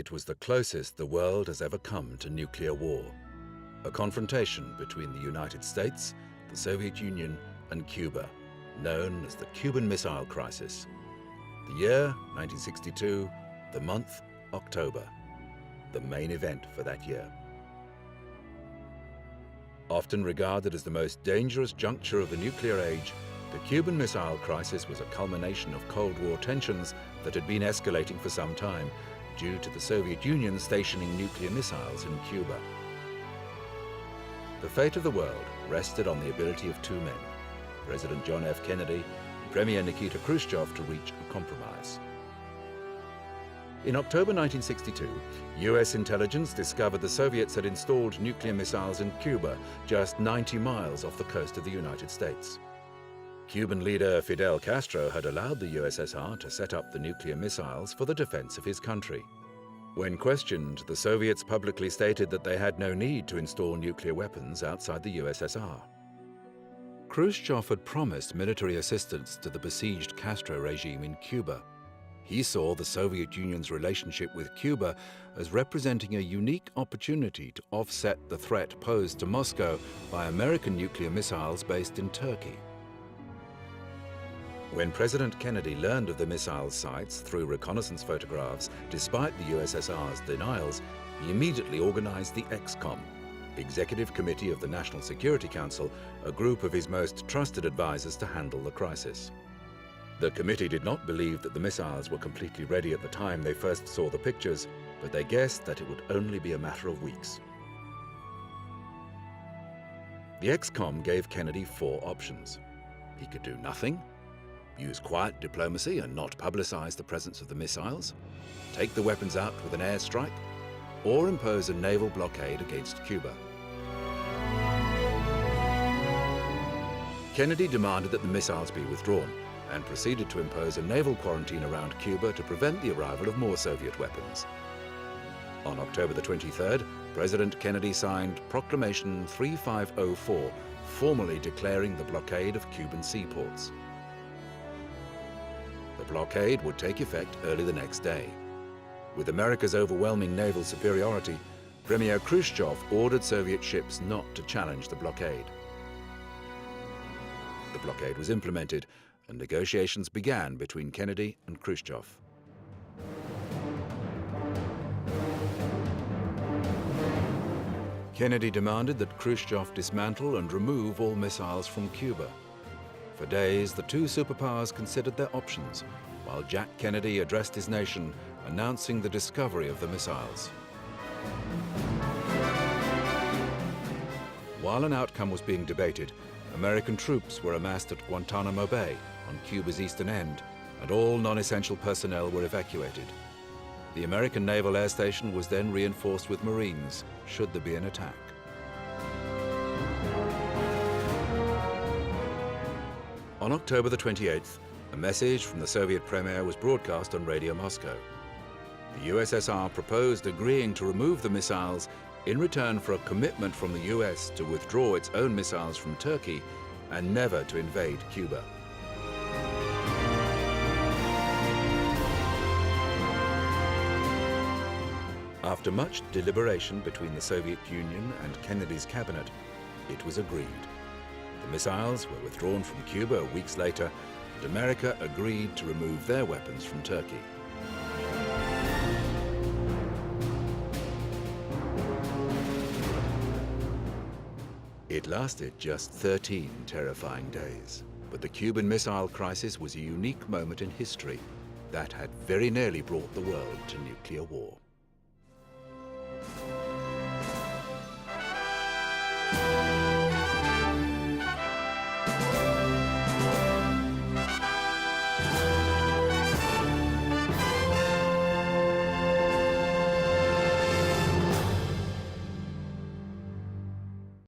It was the closest the world has ever come to nuclear war, a confrontation between the United States, the Soviet Union, and Cuba, known as the Cuban Missile Crisis. The year, 1962, the month, October, the main event for that year. Often regarded as the most dangerous juncture of the nuclear age, the Cuban Missile Crisis was a culmination of Cold War tensions that had been escalating for some time due to the Soviet Union stationing nuclear missiles in Cuba. The fate of the world rested on the ability of two men, President John F. Kennedy and Premier Nikita Khrushchev, to reach a compromise. In October 1962, US intelligence discovered the Soviets had installed nuclear missiles in Cuba, just 90 miles off the coast of the United States. Cuban leader Fidel Castro had allowed the USSR to set up the nuclear missiles for the defense of his country. When questioned, the Soviets publicly stated that they had no need to install nuclear weapons outside the USSR. Khrushchev had promised military assistance to the besieged Castro regime in Cuba. He saw the Soviet Union's relationship with Cuba as representing a unique opportunity to offset the threat posed to Moscow by American nuclear missiles based in Turkey. When President Kennedy learned of the missile sites through reconnaissance photographs, despite the USSR's denials, he immediately organized the ExComm, Executive Committee of the National Security Council, a group of his most trusted advisors to handle the crisis. The committee did not believe that the missiles were completely ready at the time they first saw the pictures, but they guessed that it would only be a matter of weeks. The ExComm gave Kennedy four options. He could do nothing, use quiet diplomacy and not publicize the presence of the missiles, take the weapons out with an airstrike, or impose a naval blockade against Cuba. Kennedy demanded that the missiles be withdrawn and proceeded to impose a naval quarantine around Cuba to prevent the arrival of more Soviet weapons. On October the 23rd, President Kennedy signed Proclamation 3504, formally declaring the blockade of Cuban seaports. The blockade would take effect early the next day. With America's overwhelming naval superiority, Premier Khrushchev ordered Soviet ships not to challenge the blockade. The blockade was implemented, and negotiations began between Kennedy and Khrushchev. Kennedy demanded that Khrushchev dismantle and remove all missiles from Cuba. For days, the two superpowers considered their options, while Jack Kennedy addressed his nation, announcing the discovery of the missiles. While an outcome was being debated, American troops were amassed at Guantanamo Bay on Cuba's eastern end, and all non-essential personnel were evacuated. The American Naval Air Station was then reinforced with Marines, should there be an attack. On October the 28th, a message from the Soviet Premier was broadcast on Radio Moscow. The USSR proposed agreeing to remove the missiles in return for a commitment from the US to withdraw its own missiles from Turkey and never to invade Cuba. After much deliberation between the Soviet Union and Kennedy's cabinet, it was agreed. The missiles were withdrawn from Cuba weeks later, and America agreed to remove their weapons from Turkey. It lasted just 13 terrifying days, but the Cuban Missile Crisis was a unique moment in history that had very nearly brought the world to nuclear war.